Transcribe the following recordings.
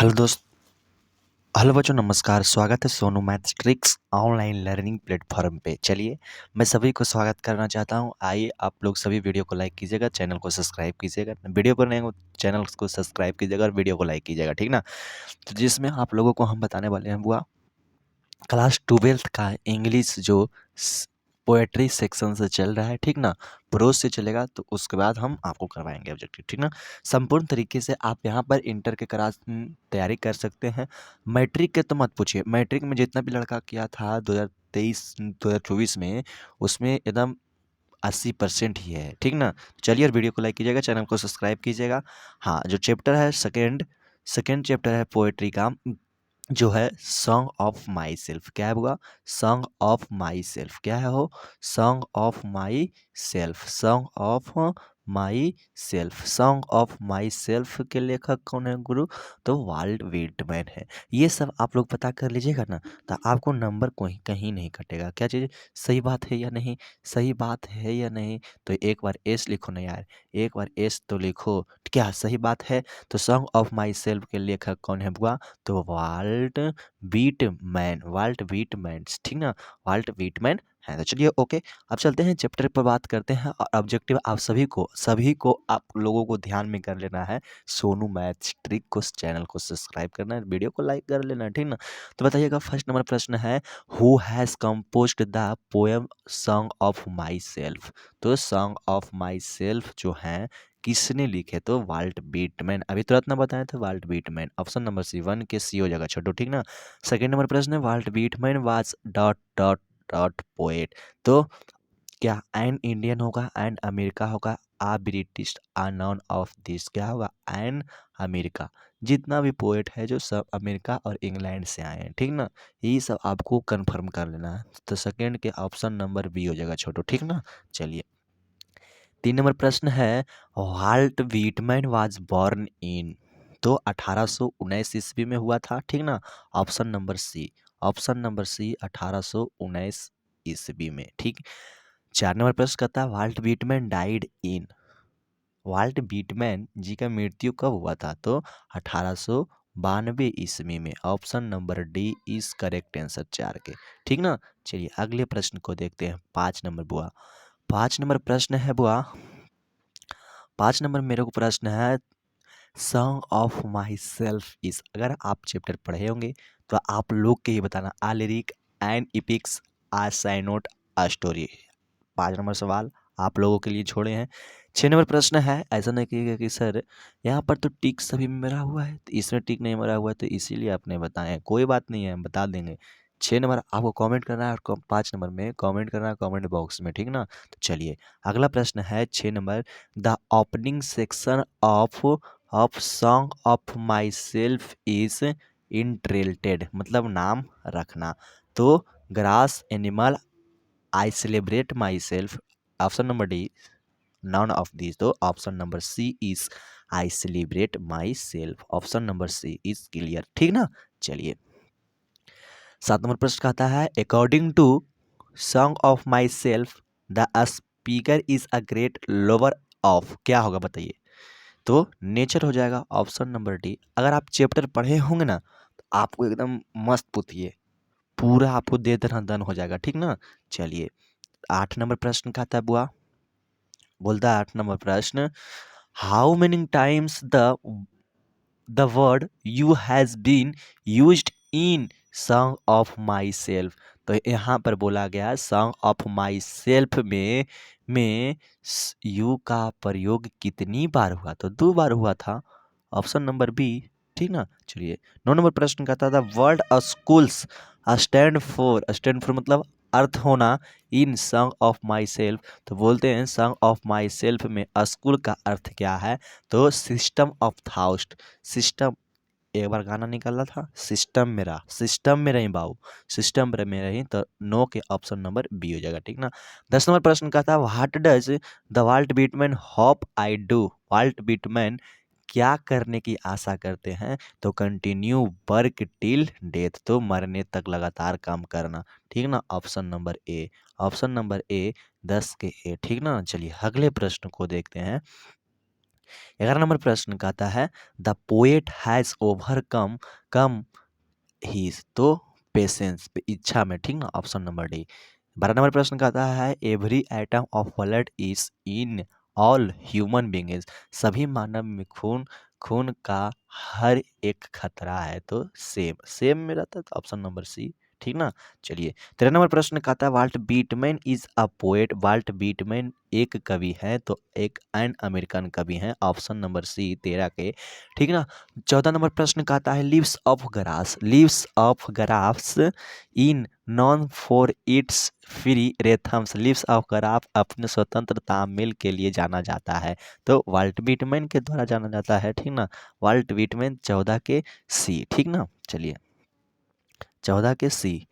Hello दोस्त hello बच्चों, नमस्कार। स्वागत है Sonu maths tricks online learning platform पे। चलिए, मैं सभी को स्वागत करना चाहता हूं। आइए, आप लोग सभी वीडियो को लाइक कीजिएगा, चैनल को सब्सक्राइब कीजिएगा। वीडियो पर नए हो चैनल को सब्सक्राइब कीजिएगा और वीडियो को लाइक कीजिएगा, ठीक ना। तो जिसमें आप लोगों को हम बताने वाले हैं बुआ क्लास 12th का इंग्लिश जो पोएट्री सेक्शन से चल रहा है, ठीक ना। प्रोज से चलेगा तो उसके बाद हम आपको करवाएंगे ऑब्जेक्टिव, ठीक ना। संपूर्ण तरीके से आप यहाँ पर इंटर के तैयारी कर सकते हैं। मैट्रिक के तो मत पूछिए, मैट्रिक में जितना भी लड़का किया था 2023 2024 में, उसमें एकदम 80% ही है, ठीक ना। चलिए, और वीडियो को लाइक कीजिएगा, चैनल को सब्सक्राइब कीजिएगा। हाँ, जो चैप्टर है सेकेंड चैप्टर है पोएट्री का, जो है सॉन्ग ऑफ माई सेल्फ। क्या है बुआ? Song of my self. क्या है हो? Song of myself. Song of myself. Song of my self के लेखक कौन है गुरु? तो वाल्ट व्हिटमैन है। ये सब आप लोग पता कर लीजिएगा ना, तो आपको नंबर कोई कहीं नहीं कटेगा। क्या चीज़ सही बात है या नहीं? सही बात है या नहीं? तो एक बार एस लिखो ना यार, एक बार एस तो लिखो। क्या सही बात है? तो सॉन्ग ऑफ माई सेल्फ के लेखक कौन है बुआ? तो वाल्ट व्हिटमैन। वाल्ट व्हिटमैन, ठीक ना। वाल्ट व्हिटमैन है। तो चलिए, ओके, अब चलते हैं चैप्टर पर बात करते हैं। और ऑब्जेक्टिव आप सभी को आप लोगों को ध्यान में कर लेना है। सोनू मैथ्स ट्रिक को चैनल को सब्सक्राइब करना है, वीडियो को लाइक कर लेना है, ठीक ना। तो बताइएगा, फर्स्ट नंबर प्रश्न है, who has composed the poem song of Myself. तो सॉन्ग ऑफ माई सेल्फ जो है किसने लिखे? तो वाल्ट व्हिटमैन। अभी तुरंत ना बताए थे, Walt Whitman. Option number C, 1 के सी हो जाएगा छोटो, ठीक ना। सेकेंड नंबर प्रश्न है, Walt Whitman was dot dot dot poet. तो क्या एन इंडियन होगा, एन अमेरिका होगा, a British, a none of this? क्या होगा? An America. जितना भी पोएट है जो सब अमेरिका और इंग्लैंड से आए हैं, ठीक ना। ये सब आपको कंफर्म कर लेना है। तो सेकेंड के ऑप्शन नंबर बी हो जाएगा छोटो, ठीक ना। चलिए, 3 नंबर प्रश्न है, Walt Whitman was born in. तो 1819 ईस्वी में हुआ था, ठीक ना। Option number C, option number C 1819 ईस्वी में, ठीक। 4 नंबर प्रश्न कहता है, Walt Whitman died in. Walt Whitman ji का मृत्यु कब हुआ था? तो 1892 ईस्वी में। Option number D is correct answer 4 के, ठीक ना। चलिए, अगले प्रश्न को देखते हैं। 5 नंबर बुआ, 5 नंबर प्रश्न है बुआ, 5 नंबर मेरे को प्रश्न है, song of myself is. अगर आप चैप्टर पढ़े होंगे तो आप लोग के ही बताना, a lyric and epics, a sonnet, a story. 5 number सवाल आप लोगों के लिए छोड़े हैं। 6 नंबर प्रश्न है, ऐसा नहीं कहिएगा कि सर यहाँ पर तो टिक सभी में मरा हुआ है, तो इसमें टिक नहीं मरा हुआ है, तो इसीलिए आपने बताए। कोई बात नहीं है, हम बता देंगे। 6 नंबर आपको कमेंट करना है, और 5 नंबर में कमेंट करना है कमेंट बॉक्स में, ठीक ना। तो चलिए, अगला प्रश्न है 6 number, the opening section of song of myself is entitled. मतलब नाम रखना। तो grass animal, I celebrate myself. Option number D, none of this. तो option number C is I celebrate myself. Option number C is clear, ठीक ना। चलिए, 7 number प्रश्न कहता है, according to song of myself the speaker is a great lover of. क्या होगा बताइए? तो नेचर हो जाएगा। Option number D. अगर आप चैप्टर पढ़े होंगे ना, तो आपको एकदम मस्त पुतिए, पूरा आपको दे दना दन हो जाएगा, ठीक ना। चलिए, 8 नंबर प्रश्न का था बुआ, बोलता है 8 नंबर प्रश्न, how many times the word you has been used in Song of Myself. तो यहाँ पर बोला गया सॉन्ग ऑफ माई सेल्फ में यू का प्रयोग कितनी बार हुआ? तो 2 बार हुआ था। ऑप्शन नंबर बी, ठीक ना। चलिए, 9 नंबर प्रश्न कहता था, वर्ल्ड स्कूल्स स्टैंड फॉर मतलब अर्थ होना, इन सॉन्ग ऑफ माई सेल्फ। तो बोलते हैं सॉन्ग ऑफ माई सेल्फ में स्कूल का अर्थ क्या है? तो सिस्टम ऑफ थाउस्ट। सिस्टम, एक बार गाना निकला था, सिस्टम में रही बाबू, सिस्टम में रही। तो नो के ऑप्शन नंबर बी हो जाएगा, ठीक ना। 10 नंबर प्रश्न का था, what does the Walt Whitman hope I do. Walt Whitman क्या करने की आशा करते हैं? तो कंटिन्यू वर्क टिल डेथ। तो मरने तक लगातार काम करना, ठीक ना। Option number A, option number A 10 के ए, ठीक ना। चलिए, अगले प्रश्न को देखते हैं। 11 नंबर प्रश्न कहता है the poet has overcome come his, तो पेशेंस पे इच्छा में, ठीक ना, ऑप्शन नंबर डी। 12 नंबर प्रश्न कहता है every atom of blood is in all human beings, सभी मानव में खून खून का हर एक खतरा है, तो सेम सेम में रहता है, तो ऑप्शन नंबर सी, ठीक ना। चलिए 13 नंबर प्रश्न कहता है Walt Whitman is a poet, Walt Whitman एक कवि है, तो एक एन अमेरिकन कवि है, ऑप्शन नंबर सी 13 के, ठीक ना। 14 नंबर प्रश्न कहता है leaves of grass, leaves of grass in known for its free rhythms, leaves of grass अपने स्वतंत्र तालमेल के लिए जाना जाता है, तो वाल्ट विटमैन के द्वारा जाना जाता है, ठीक ना। वाल्ट विटमैन 14 के सी, ठीक ना। चलिए 14 के सी।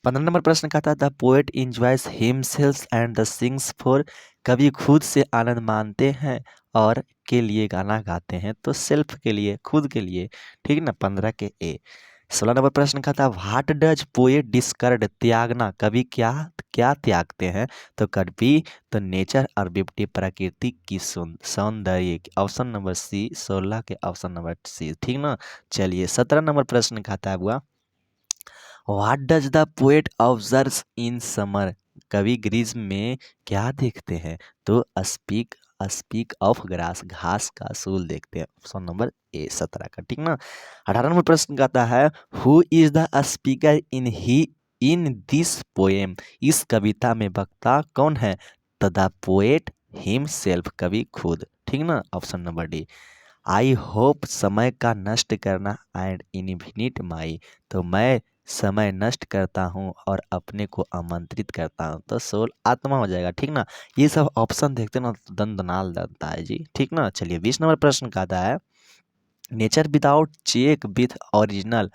15 नंबर प्रश्न कहता है the poet enjoys himself and the sings for, कवि खुद से आनंद मानते हैं और के लिए गाना गाते हैं, तो सेल्फ के लिए, खुद के लिए, ठीक ना, 15 के ए। 16 नंबर प्रश्न कहता है व्हाट डज पोएट डिस्कर्ड, त्यागना, कवि क्या क्या त्यागते हैं, तो कवि तो नेचर और ब्यूटी, प्रकृति की सौंदर्य, ऑप्शन नंबर सी 16 के ऑप्शन नंबर सी, ठीक ना। चलिए 17 नंबर प्रश्न कहता है हुआ what does the poet observe in summer, कवि ग्रीष्म में क्या देखते हैं, तो स्पीक स्पीक ऑफ ग्रास, घास का सूल देखते हैं, ऑप्शन नंबर ए 17 का, ठीक ना। 18 नंबर प्रश्न कहता है who is the speaker in this poem, इस कविता में वक्ता कौन है, तो द पोएट हिमसेल्फ, कवि खुद, ठीक ना, option number D. I hope समय का नष्ट करना एंड इन्फिनिट माई, तो मैं समय नष्ट करता हूँ और अपने को आमंत्रित करता हूँ, तो सोल आत्मा हो जाएगा, ठीक ना। ये सब ऑप्शन देखते ना तो दंदनाल जाता है जी, ठीक ना। चलिए 20 नंबर प्रश्न का आता है nature without check with original,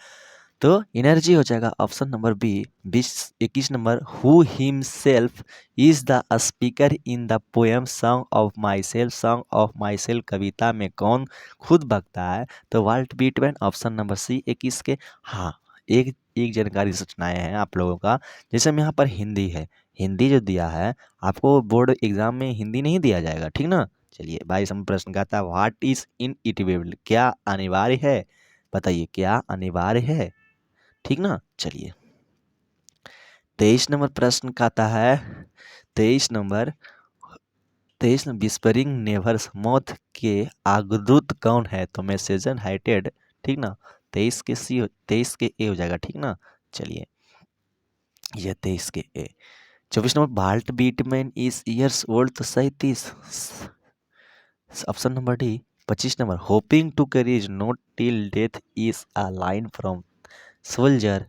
तो एनर्जी हो जाएगा option number B. 21 number who himself is the speaker in the poem song of myself, song of myself कविता में कौन खुद बकता है, तो Walt Whitman, option number C 21 के। हाँ, एक एक जानकारी सूचनाएं हैं आप लोगों का, जैसे हम यहाँ पर हिंदी है, हिंदी जो दिया है आपको बोर्ड एग्जाम में हिंदी नहीं दिया जाएगा, ठीक ना। चलिए 22 नंबर प्रश्न कहता है व्हाट इज इनइटिवेबल, क्या अनिवार्य है, बताइए क्या अनिवार्य है, ठीक ना। चलिए 23 नंबर प्रश्न कहता है 23 नंबर 23 नंबर विस्परिंग नेवर्स, मौत के आगदूत कौन है, तो मैसेजन हाइटेड, ठीक ना। 23 के सी 23 के ए हो जाएगा, ठीक ना। चलिए यह 23 के A. 24 number Walt Whitman is years old, तो 37, option number D. 25 number hoping to courage not till death is a line from soldier,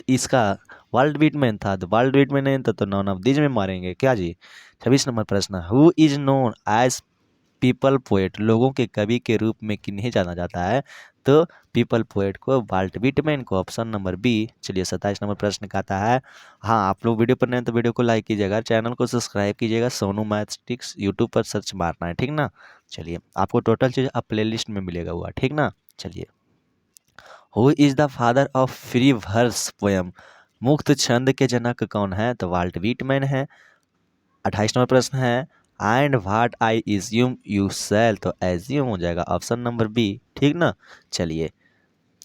इसका वर्ल्ड बीटमैन था, तो वर्ल्ड बीटमैन नहीं था तो नॉन ऑफ दीज में मारेंगे क्या जी। 26 नंबर प्रश्न who is known as people poet, लोगों के कवि के रूप में किन्हें जाना जाता है, तो पीपल पोएट को, वाल्ट विटमैन को, ऑप्शन नंबर बी। चलिए 27 नंबर प्रश्न कहता है हाँ आप लोग वीडियो पर नए हैं तो वीडियो को लाइक कीजिएगा, चैनल को सब्सक्राइब कीजिएगा, सोनू मैथमेटिक्स यूट्यूब पर सर्च मारना है, ठीक ना। चलिए आपको टोटल चीज़ अब प्ले लिस्ट में मिलेगा हुआ, ठीक ना। चलिए who is the father of free verse poem, मुक्त छंद के जनक कौन है, तो वाल्ट विटमैन है। 28 नंबर प्रश्न है and what I assume you shall, तो एज्यूम हो जाएगा ऑप्शन नंबर बी, ठीक ना। चलिए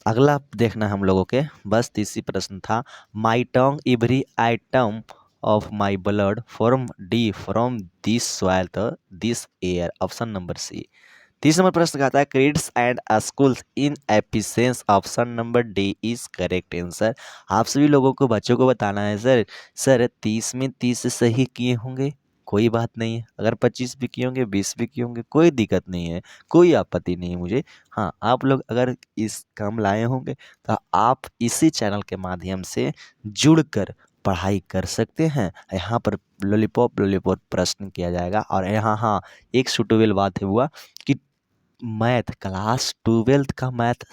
अगला देखना हम लोगों के बस 30 प्रश्न था my tongue every item of my blood from the from this soil, तो this air, option number C. 30 number प्रश्न कहता है creeds and schools in abeyance, option number D is correct answer. आप सभी लोगों को बच्चों को बताना है सर 30 में 30 सही किए होंगे, कोई बात नहीं है, अगर 25 भी किए होंगे 20 भी किए होंगे कोई दिक्कत नहीं है, कोई आपत्ति नहीं है मुझे। हाँ आप लोग अगर इस काम लाए होंगे तो आप इसी चैनल के माध्यम से जुड़कर पढ़ाई कर सकते हैं। यहाँ पर लॉलीपॉप लॉलीपॉप प्रश्न किया जाएगा और यहाँ हाँ एक सुटेबल बात है हुआ कि मैथ क्लास 12th का मैथ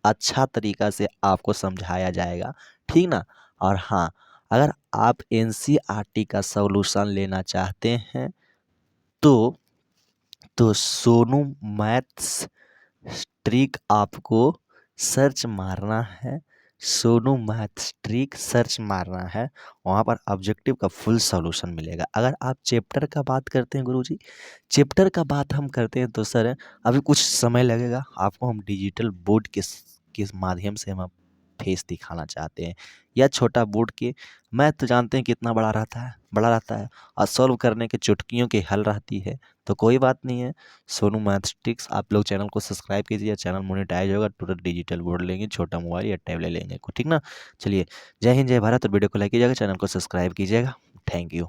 अच्छा तरीका से आपको समझाया जाएगा, ठीक ना। और हाँ अगर आप एनसीईआरटी का सॉल्यूशन लेना चाहते हैं तो सोनू मैथ्स ट्रिक आपको सर्च मारना है, सोनू मैथ्स ट्रिक सर्च मारना है, वहाँ पर ऑब्जेक्टिव का फुल सॉल्यूशन मिलेगा। अगर आप चैप्टर का बात करते हैं गुरुजी, चैप्टर का बात हम करते हैं तो सर अभी कुछ समय लगेगा, आपको हम डिजिटल बोर्ड के माध्यम से हम फेस दिखाना चाहते हैं, या छोटा बोर्ड के। मैथ तो जानते हैं कितना बड़ा रहता है, और सॉल्व करने के चुटकियों की हल रहती है। तो कोई बात नहीं है, सोनू मैथ्स ट्रिक्स आप लोग चैनल को सब्सक्राइब कीजिए, चैनल मोनेटाइज होगा, टोटल डिजिटल बोर्ड लेंगे, छोटा मोबाइल या टैबलेट लेंगे, ठीक ना। चलिए, जय हिंद जय भारत, और वीडियो को लाइक कीजिएगा, चैनल को सब्सक्राइब कीजिएगा। Thank you.